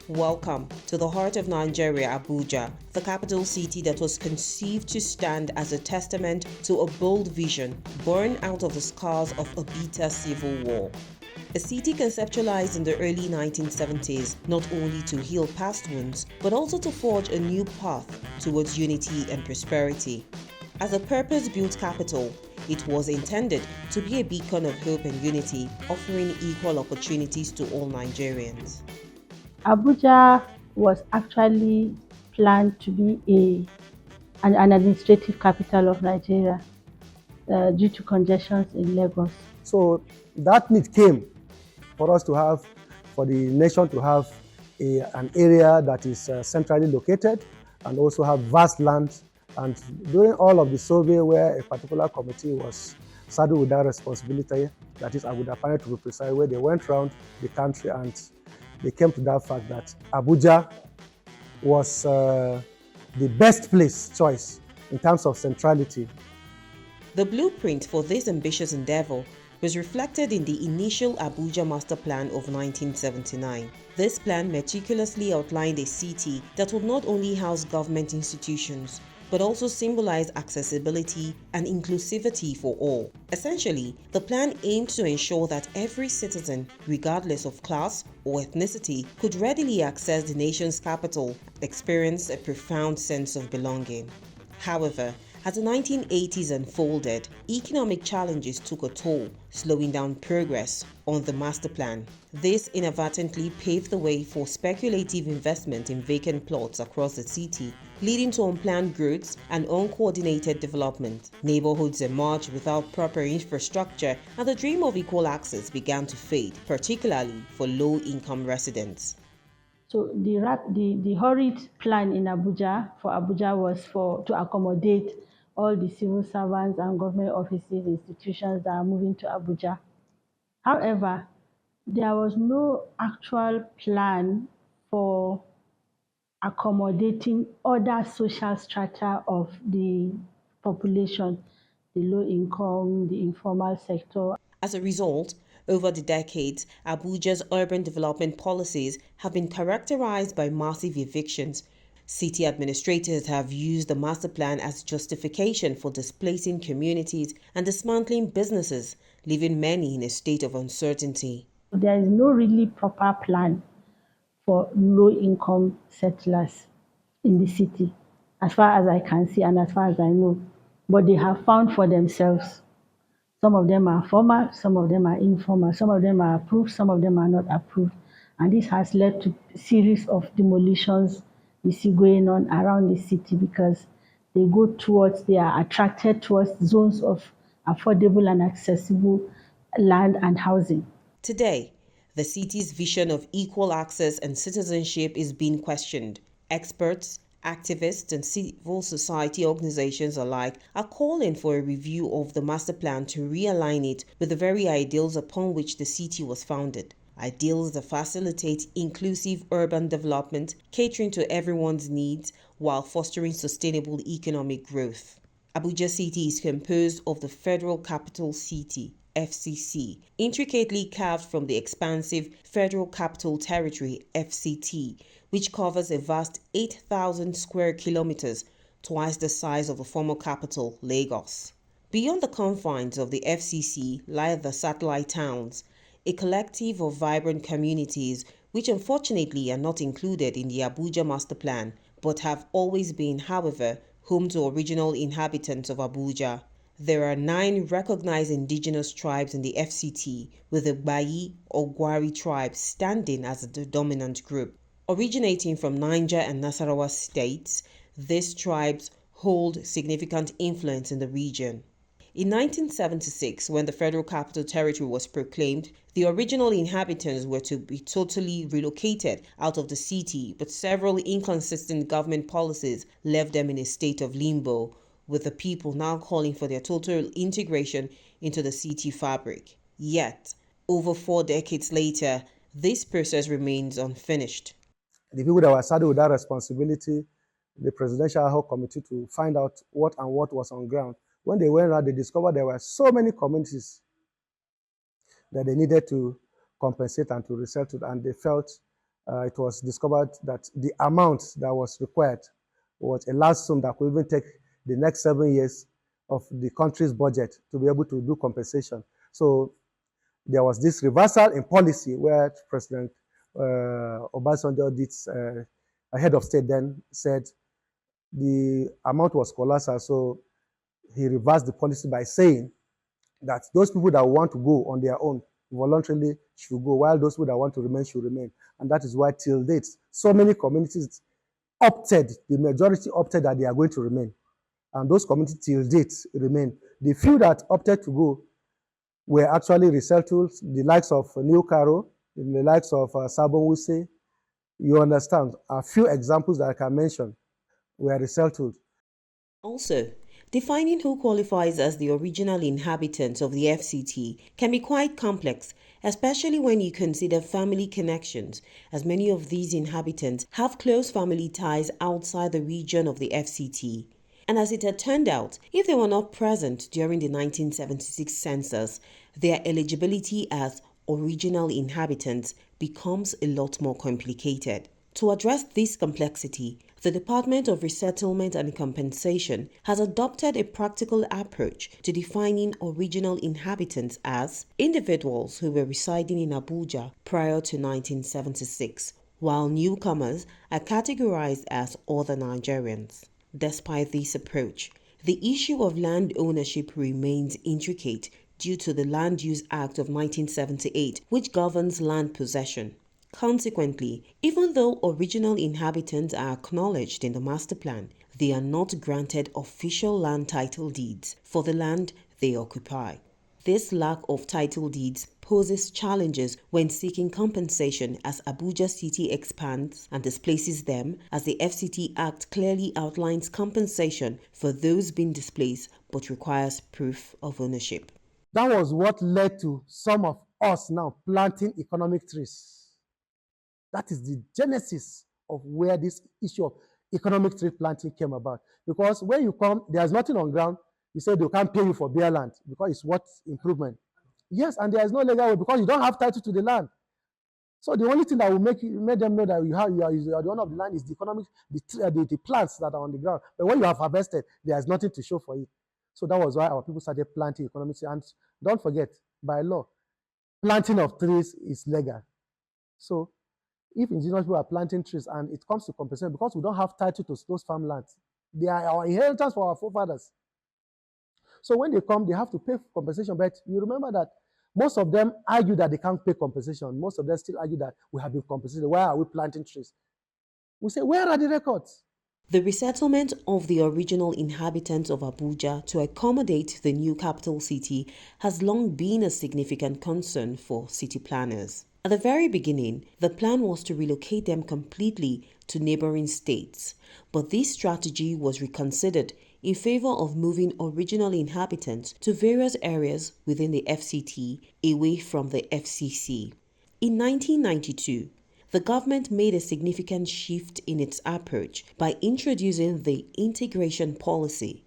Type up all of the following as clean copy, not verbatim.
Welcome to the heart of Nigeria, Abuja, the capital city that was conceived to stand as a testament to a bold vision born out of the scars of a bitter civil war. A city conceptualized in the early 1970s not only to heal past wounds, but also to forge a new path towards unity and prosperity. As a purpose-built capital, it was intended to be a beacon of hope and unity, offering equal opportunities to all Nigerians. Abuja was actually planned to be an administrative capital of Nigeria due to congestions in Lagos. So that need came for us to have, for the nation to have an area that is centrally located and also have vast lands. And during all of the survey where a particular committee was saddled with that responsibility, that is Abuja Panel to be precise, where they went around the country and they came to that fact that Abuja was the best place choice in terms of centrality. The blueprint for this ambitious endeavor was reflected in the initial Abuja Master Plan of 1979. This plan meticulously outlined a city that would not only house government institutions, but also symbolize accessibility and inclusivity for all. Essentially, the plan aimed to ensure that every citizen, regardless of class or ethnicity, could readily access the nation's capital, experience a profound sense of belonging. However, as the 1980s unfolded, economic challenges took a toll, slowing down progress on the master plan. This inadvertently paved the way for speculative investment in vacant plots across the city, leading to unplanned growth and uncoordinated development. Neighborhoods emerged without proper infrastructure, and the dream of equal access began to fade, particularly for low-income residents. So the hurried plan in Abuja for Abuja was to accommodate all the civil servants and government offices, institutions that are moving to Abuja. However, there was no actual plan for accommodating other social strata of the population, the low income, the informal sector. As a result, over the decades, Abuja's urban development policies have been characterized by massive evictions. City administrators have used the master plan as justification for displacing communities and dismantling businesses, leaving many in a state of uncertainty. There is no really proper plan for low income settlers in the city, as far as I can see and as far as I know. But they have found for themselves. Some of them are formal, some of them are informal, some of them are approved, some of them are not approved. And this has led to a series of demolitions we see going on around the city because they are attracted towards zones of affordable and accessible land and housing. Today, the city's vision of equal access and citizenship is being questioned. Experts, activists, and civil society organizations alike are calling for a review of the master plan to realign it with the very ideals upon which the city was founded. Ideals that facilitate inclusive urban development, catering to everyone's needs while fostering sustainable economic growth. Abuja City is composed of the Federal Capital City, FCC, intricately carved from the expansive Federal Capital Territory, FCT, which covers a vast 8,000 square kilometers, twice the size of the former capital, Lagos. Beyond the confines of the FCC lie the satellite towns, a collective of vibrant communities which unfortunately are not included in the Abuja Master Plan, but have always been, however, home to original inhabitants of Abuja. There are 9 recognized indigenous tribes in the FCT, with the Bayi or Gwari tribe standing as the dominant group. Originating from Niger and Nasarawa states, these tribes hold significant influence in the region. In 1976, when the Federal Capital Territory was proclaimed, the original inhabitants were to be totally relocated out of the city, but several inconsistent government policies left them in a state of limbo, with the people now calling for their total integration into the city fabric. Yet, over 4 decades later, this process remains unfinished. The people that were saddled with that responsibility, the Presidential Ad Hoc Committee, to find out what was on ground. When they went around, they discovered there were so many communities that they needed to compensate and to resettle, and they felt it was discovered that the amount that was required was a large sum that could even take the next 7 years of the country's budget to be able to do compensation. So there was this reversal in policy where President Obasanjo, head of state, then said the amount was colossal. So he reversed the policy by saying that those people that want to go on their own voluntarily should go, while those people that want to remain should remain. And that is why till date, so many communities opted, the majority opted that they are going to remain. And those communities till date remain. The few that opted to go were actually resettled, the likes of New Caro, the likes of Sabon Wuse. You understand, a few examples that I can mention were resettled. Also, defining who qualifies as the original inhabitants of the FCT can be quite complex, especially when you consider family connections, as many of these inhabitants have close family ties outside the region of the FCT. And as it had turned out, if they were not present during the 1976 census, their eligibility as original inhabitants becomes a lot more complicated. To address this complexity, the Department of Resettlement and Compensation has adopted a practical approach to defining original inhabitants as individuals who were residing in Abuja prior to 1976, while newcomers are categorized as other Nigerians. Despite this approach, the issue of land ownership remains intricate due to the Land Use Act of 1978, which governs land possession. Consequently, even though original inhabitants are acknowledged in the master plan, they are not granted official land title deeds for the land they occupy. This lack of title deeds poses challenges when seeking compensation as Abuja City expands and displaces them, as the FCT Act clearly outlines compensation for those being displaced but requires proof of ownership. That was what led to some of us now planting economic trees. That is the genesis of where this issue of economic tree planting came about. Because when you come, there's nothing on ground. You say they can't pay you for bare land because it's what improvement. Yes, and there is no legal way because you don't have title to the land. So the only thing that will make them know that you are the owner of the land is the economic, the plants that are on the ground. But when you have harvested, there is nothing to show for it. So that was why our people started planting economic trees. And don't forget, by law, planting of trees is legal. So if indigenous people are planting trees and it comes to compensation, because we don't have title to those farmlands, they are our inheritance for our forefathers. So when they come, they have to pay compensation. But you remember that most of them argue that they can't pay compensation. Most of them still argue that we have been compensated. Why are we planting trees? We say, where are the records? The resettlement of the original inhabitants of Abuja to accommodate the new capital city has long been a significant concern for city planners. At the very beginning, the plan was to relocate them completely to neighboring states, but this strategy was reconsidered in favor of moving original inhabitants to various areas within the FCT away from the FCC. In 1992, the government made a significant shift in its approach by introducing the integration policy.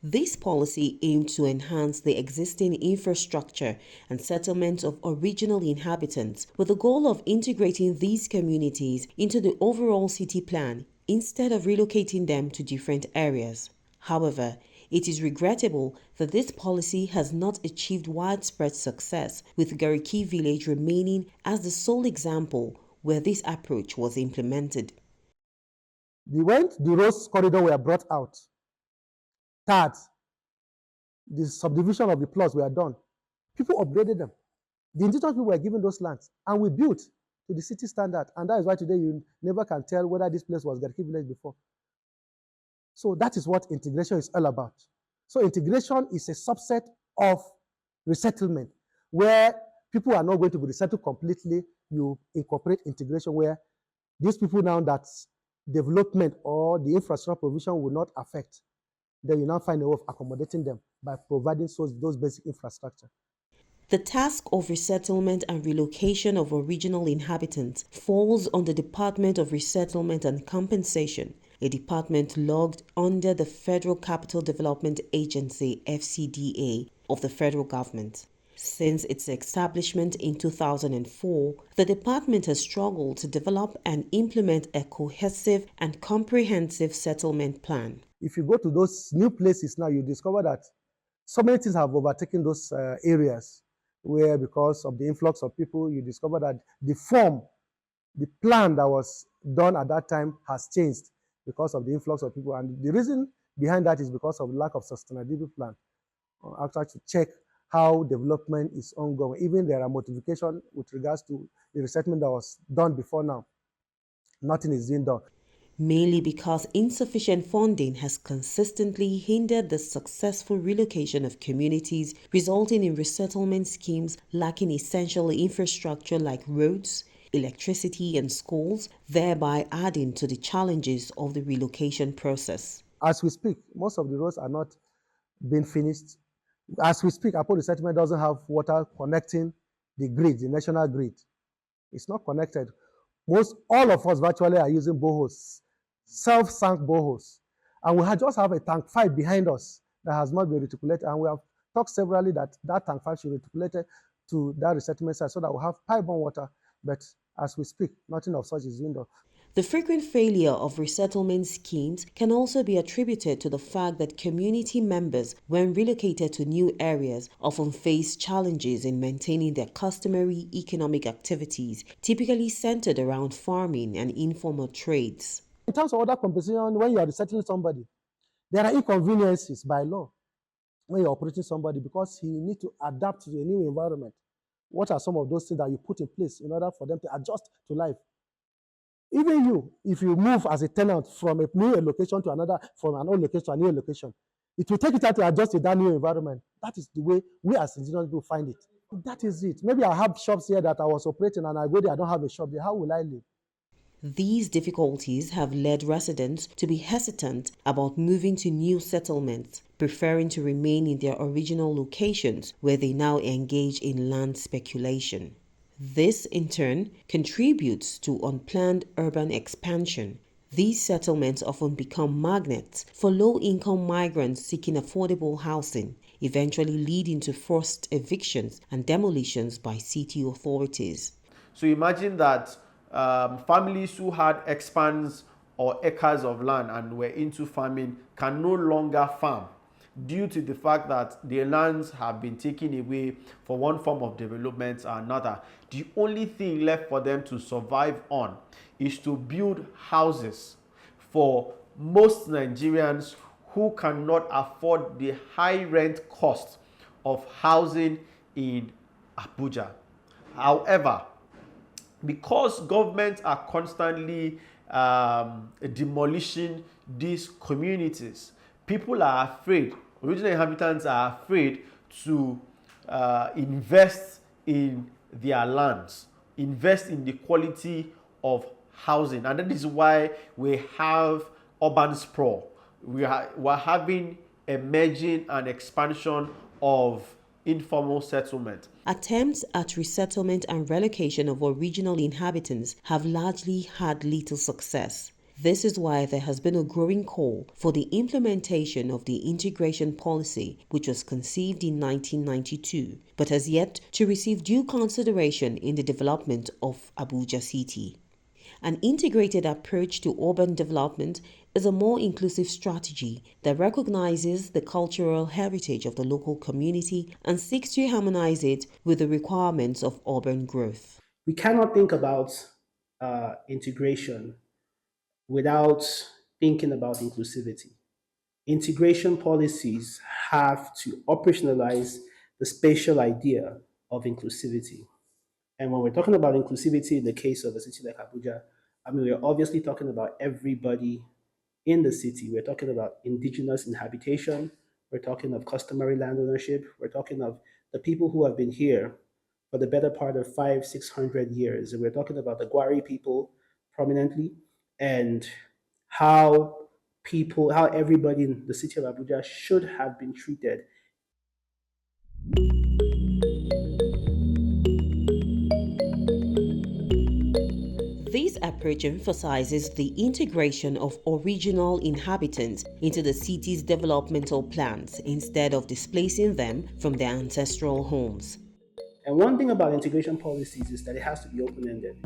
This policy aimed to enhance the existing infrastructure and settlement of original inhabitants with the goal of integrating these communities into the overall city plan instead of relocating them to different areas. However, it is regrettable that this policy has not achieved widespread success, with Gariki village remaining as the sole example where this approach was implemented. The roads corridor were brought out. Third, the subdivision of the plots were done. People upgraded them. The indigenous people were given those lands, and we built to the city standard. And that is why today you never can tell whether this place was Gariki village before. So that is what integration is all about. So integration is a subset of resettlement, where people are not going to be resettled completely. You incorporate integration where these people now that development or the infrastructure provision will not affect. Then you now find a way of accommodating them by providing those basic infrastructure. The task of resettlement and relocation of original inhabitants falls on the Department of Resettlement and Compensation, a department logged under the Federal Capital Development Agency (FCDA) of the federal government. Since its establishment in 2004, the department has struggled to develop and implement a cohesive and comprehensive settlement plan. If you go to those new places now, you discover that so many things have overtaken those areas where, because of the influx of people, you discover that the plan that was done at that time has changed because of the influx of people. And the reason behind that is because of lack of sustainability plan. Actually, to check how development is ongoing. Even there are modifications with regards to the resettlement that was done before now. Nothing is being done. Mainly because insufficient funding has consistently hindered the successful relocation of communities, resulting in resettlement schemes lacking essential infrastructure like roads, electricity, and schools, thereby adding to the challenges of the relocation process. As we speak, most of the roads are not being finished. As we speak, Apo Resettlement doesn't have water connecting the grid, the national grid. It's not connected. All of us virtually are using boreholes, self-sunk boreholes. And we just have a tank 5 behind us that has not been reticulated. And we have talked severally that tank 5 should be reticulated to that resettlement site so that we have pipe-borne water. But as we speak, nothing of such is being done. The frequent failure of resettlement schemes can also be attributed to the fact that community members, when relocated to new areas, often face challenges in maintaining their customary economic activities, typically centered around farming and informal trades. In terms of other compensation, when you are resettling somebody, there are inconveniences by law when you're operating somebody because he needs to adapt to a new environment. What are some of those things that you put in place in order for them to adjust to life? Even you, if you move as a tenant from a new location to another, from an old location to a new location, it will take time to adjust to that new environment. That is the way we as indigenous people find it. That is it. Maybe I have shops here that I was operating and I go there, I don't have a shop there. How will I live? These difficulties have led residents to be hesitant about moving to new settlements, preferring to remain in their original locations where they now engage in land speculation. This, in turn, contributes to unplanned urban expansion. These settlements often become magnets for low-income migrants seeking affordable housing, eventually leading to forced evictions and demolitions by city authorities. So imagine that families who had expanse or acres of land and were into farming can no longer farm due to the fact that their lands have been taken away for one form of development or another. The only thing left for them to survive on is to build houses for most Nigerians who cannot afford the high rent cost of housing in Abuja. However, because governments are constantly demolishing these communities, people are afraid, original inhabitants are afraid to invest in their lands, invest in the quality of housing. And that is why we have urban sprawl. We're having a merging and expansion of informal settlement. Attempts at resettlement and relocation of original inhabitants have largely had little success. This is why there has been a growing call for the implementation of the integration policy, which was conceived in 1992, but has yet to receive due consideration in the development of Abuja City. An integrated approach to urban development is a more inclusive strategy that recognizes the cultural heritage of the local community and seeks to harmonize it with the requirements of urban growth. We cannot think about integration without thinking about inclusivity. Integration policies have to operationalize the spatial idea of inclusivity. And when we're talking about inclusivity in the case of a city like Abuja, I mean, we're obviously talking about everybody in the city. We're talking about indigenous inhabitation. We're talking of customary land ownership. We're talking of the people who have been here for the better part of 500-600 years. And we're talking about the Gwari people prominently and how everybody in the city of Abuja should have been treated. This approach emphasizes the integration of original inhabitants into the city's developmental plans instead of displacing them from their ancestral homes. And one thing about integration policies is that it has to be open-ended.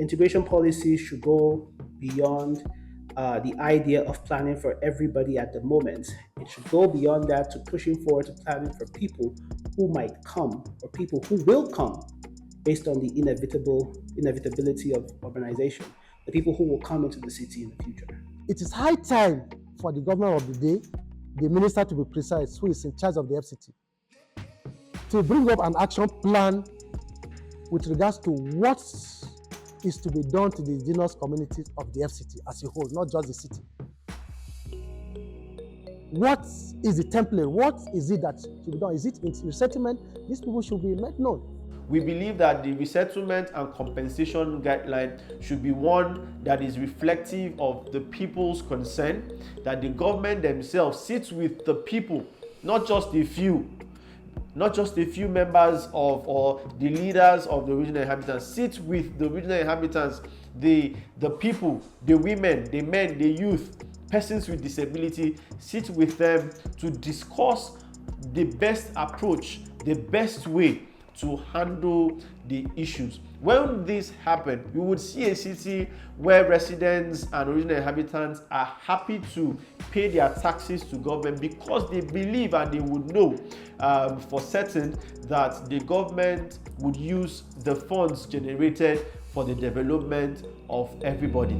Integration policies should go beyond the idea of planning for everybody at the moment. It should go beyond that to pushing forward to planning for people who might come or people who will come based on the inevitability of urbanization, the people who will come into the city in the future. It is high time for the governor of the day, the minister to be precise, who is in charge of the FCT, to bring up an action plan with regards to what is to be done to the indigenous communities of the FCT as a whole, not just the city. What is the template? What is it that should be done? Is it in resettlement? These people should be made known. We believe that the resettlement and compensation guideline should be one that is reflective of the people's concern, that the government themselves sits with the people, not just a few members of or the leaders of the regional inhabitants, sit with the regional inhabitants, the people, the women, the men, the youth, persons with disability, sit with them to discuss the best approach, the best way to handle the issues. When this happens, we would see a city where residents and original inhabitants are happy to pay their taxes to government because they believe and they would know for certain that the government would use the funds generated for the development of everybody.